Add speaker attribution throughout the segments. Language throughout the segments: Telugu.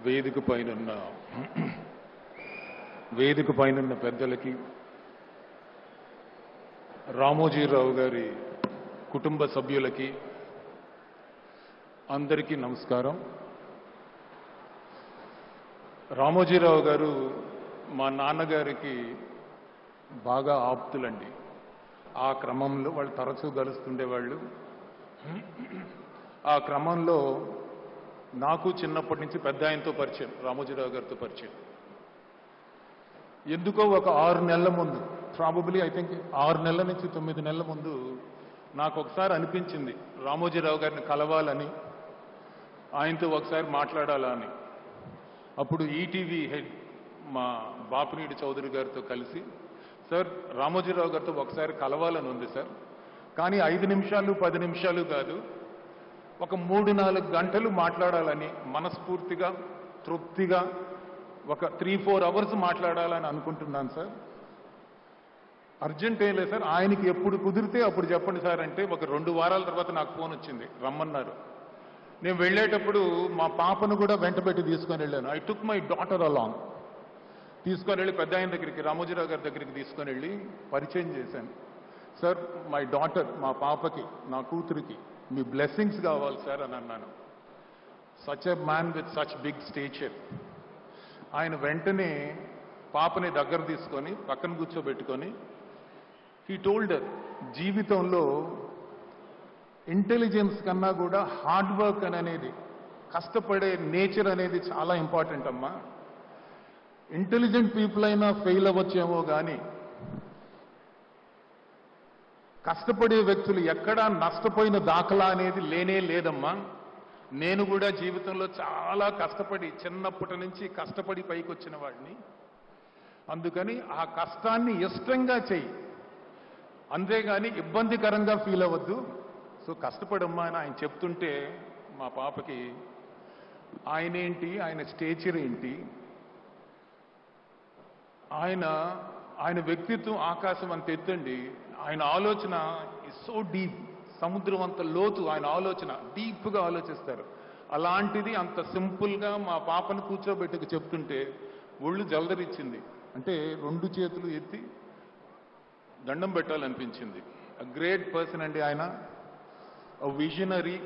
Speaker 1: వేదిక పైనున్న పెద్దలకి, రామోజీరావు గారి కుటుంబ సభ్యులకి అందరికీ నమస్కారం. రామోజీరావు గారు మా నాన్నగారికి బాగా ఆప్తులండి. ఆ క్రమంలో వాళ్ళు తరచూ కలుస్తుండేవాళ్ళు. ఆ క్రమంలో నాకు చిన్నప్పటి నుంచి పెద్ద ఆయనతో పరిచయం, రామోజీరావు గారితో పరిచయం. ఎందుకో ఒక 6 నెలల ముందు, ప్రాబబ్లీ ఐ థింక్ 6 నెలల నుంచి 9 నెలల ముందు నాకు ఒకసారి అనిపించింది రామోజీరావు గారిని కలవాలని, ఆయనతో ఒకసారి మాట్లాడాలా అని. అప్పుడు ఈటీవీ హెడ్ మా బాపినీడి చౌదరి గారితో కలిసి, సార్ రామోజీరావు గారితో ఒకసారి కలవాలని ఉంది సార్, కానీ 5 నిమిషాలు 10 నిమిషాలు కాదు, ఒక 3-4 గంటలు మాట్లాడాలని మనస్ఫూర్తిగా తృప్తిగా ఒక 3-4 అవర్స్ మాట్లాడాలని అనుకుంటున్నాను సార్. అర్జెంట్ ఏం లేదు సార్, ఆయనకి ఎప్పుడు కుదిరితే అప్పుడు చెప్పండి సార్ అంటే ఒక 2 వారాల తర్వాత నాకు ఫోన్ వచ్చింది, రమ్మన్నారు. నేను వెళ్ళేటప్పుడు మా పాపను కూడా వెంటబెట్టి తీసుకొని వెళ్ళాను. I took my daughter along. తీసుకొని వెళ్ళి పెద్ద ఆయన దగ్గరికి, రామోజీరావు గారి దగ్గరికి తీసుకొని వెళ్ళి పరిచయం చేశాను. సార్ మై డాటర్, మా పాపకి, నా కూతురికి మీ బ్లెస్సింగ్స్ కావాలి సార్ అని అన్నాను. Such a man with such big stature. ఆయన వెంటనే పాపని దగ్గర తీసుకొని పక్కన కూర్చోబెట్టుకొని హీ టోల్డ్, జీవితంలో ఇంటెలిజెన్స్ కన్నా కూడా హార్డ్ వర్క్ అనేది, కష్టపడే నేచర్ అనేది చాలా ఇంపార్టెంట్ అమ్మా. ఇంటెలిజెంట్ పీపుల్ అయినా ఫెయిల్ అవ్వచ్చేమో కానీ కష్టపడే వ్యక్తులు ఎక్కడా నష్టపోయిన దాఖలా అనేది లేనే లేదమ్మా. నేను కూడా జీవితంలో చాలా కష్టపడి, చిన్నప్పటి నుంచి కష్టపడి పైకి వచ్చిన వాడిని. అందుకని ఆ కష్టాన్ని ఇష్టంగా చెయ్యి, అంతేగాని ఇబ్బందికరంగా ఫీల్ అవ్వద్దు. సో కష్టపడమ్మా అని ఆయన చెప్తుంటే మా పాపకి ఆయన ఏంటి, ఆయన స్టేచర్ ఏంటి, ఆయన వ్యక్తిత్వం ఆకాశం అంత ఎత్తండి. ఆయన ఆలోచన ఇస్ సో డీప్, సముద్రం అంత లోతు ఆయన ఆలోచన, డీప్గా ఆలోచిస్తారు. అలాంటిది అంత సింపుల్గా మా పాపను కూర్చోబెట్టుకు చెప్తుంటే ఒళ్ళు జలదరిచ్చింది. అంటే 2 చేతులు ఎత్తి దండం పెట్టాలనిపించింది. అ గ్రేట్ పర్సన్ అండి ఆయన, అ విజనరీ,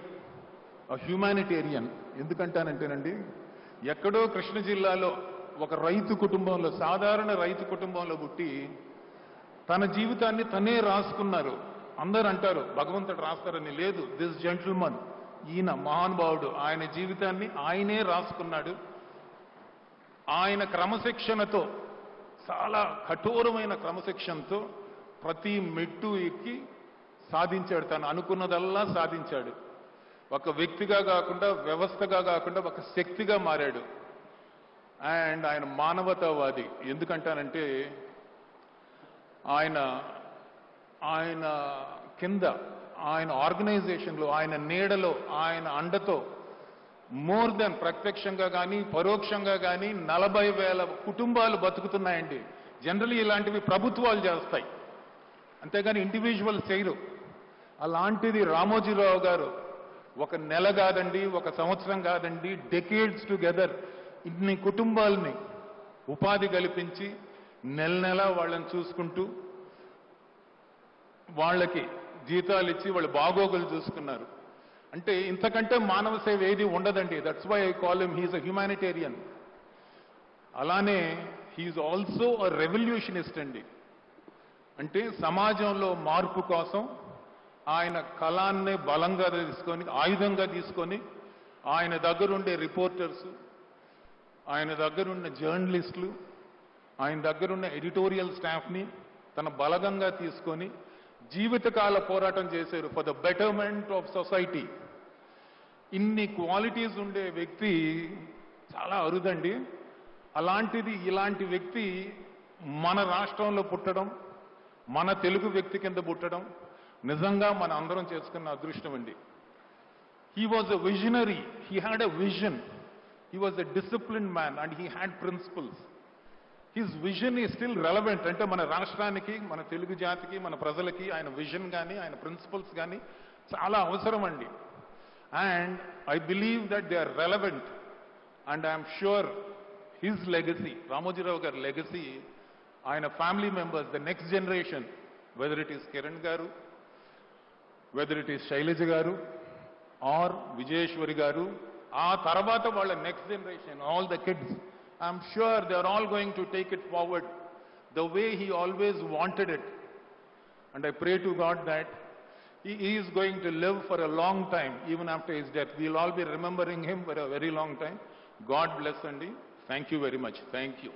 Speaker 1: అ హ్యూమానిటేరియన్. ఎందుకంటానంటేనండి, ఎక్కడో కృష్ణ జిల్లాలో ఒక రైతు కుటుంబంలో, సాధారణ రైతు కుటుంబంలో పుట్టి తన జీవితాన్ని తనే రాసుకున్నారు. అందరూ అంటారు భగవంతుడు రాస్తారని, లేదు. దిస్ జెంటిల్మన్, ఈయన మహానుభావుడు, ఆయన జీవితాన్ని ఆయనే రాసుకున్నాడు. ఆయన క్రమశిక్షణతో, చాలా కఠోరమైన క్రమశిక్షణతో ప్రతి మెట్టు ఎక్కి సాధించాడు. తను అనుకున్నదల్లా సాధించాడు. ఒక వ్యక్తిగా కాకుండా, వ్యవస్థగా కాకుండా ఒక శక్తిగా మారాడు. అండ్ ఆయన మానవతావాది. ఎందుకంటానంటే ఆయన కింద, ఆయన ఆర్గనైజేషన్లో, ఆయన నీడలో, ఆయన అండతో మోర్ దెన్ ప్రత్యక్షంగా కానీ పరోక్షంగా కానీ 40,000 కుటుంబాలు బతుకుతున్నాయండి. జనరల్లీ ఇలాంటివి ప్రభుత్వాలు చేస్తాయి, అంతేగాని ఇండివిజువల్ చేయరు. అలాంటిది రామోజీరావు గారు ఒక నెల కాదండి, ఒక సంవత్సరం కాదండి, డెకేడ్స్ టుగెదర్ ఇన్ని కుటుంబాలని ఉపాధి కల్పించి నెల నెల వాళ్ళని చూసుకుంటూ వాళ్ళకి జీతాలు ఇచ్చి వాళ్ళ బాగోగులు చూసుకున్నారు. అంటే ఇంతకంటే మానవ సేవ ఏది ఉండదండి. That's why I call him, he's a humanitarian. అలానే హీఈస్ ఆల్సో అ రెవల్యూషనిస్ట్ అండి. అంటే సమాజంలో మార్పు కోసం ఆయన కళాన్నే బలంగా తీసుకొని, ఆయుధంగా తీసుకొని, ఆయన దగ్గరుండే రిపోర్టర్స్, ఆయన దగ్గరున్న జర్నలిస్టులు, ఆయన దగ్గరున్న ఎడిటోరియల్ స్టాఫ్ని తన బలగంగా తీసుకొని జీవితకాల పోరాటం చేశారు for the betterment of society. ఇన్ని క్వాలిటీస్ ఉండే వ్యక్తి చాలా అరుదండి. అలాంటిది, ఇలాంటి వ్యక్తి మన రాష్ట్రంలో పుట్టడం, మన తెలుగు వ్యక్తి కింద పుట్టడం నిజంగా మన అందరం చేసుకున్న అదృష్టం అండి. He was a visionary, he had a vision, he was a disciplined man and he had principles. His vision is still relevant. అంటే మన రాష్ట్రానికి, మన తెలుగు జాతికి, మన ప్రజలకి ఆయన విజన్ కానీ, ఆయన ప్రిన్సిపల్స్ కానీ చాలా అవసరం అండి. And I believe that they are relevant And I am sure his legacy, Ramoji Rao gaరి legacy, ఆయన family members, the next generation, whether it is Kiran garu, whether it is Shailaja garu, or Vijayeshwari garu, ఆ తర్వాత వాళ్ళ next generation, all the kids, I'm sure they are all going to take it forward the way he always wanted it. And I pray to God that he is going to live for a long time, even after his death. We'll all be remembering him for a very long time. God bless Andy. Thank you very much. Thank you.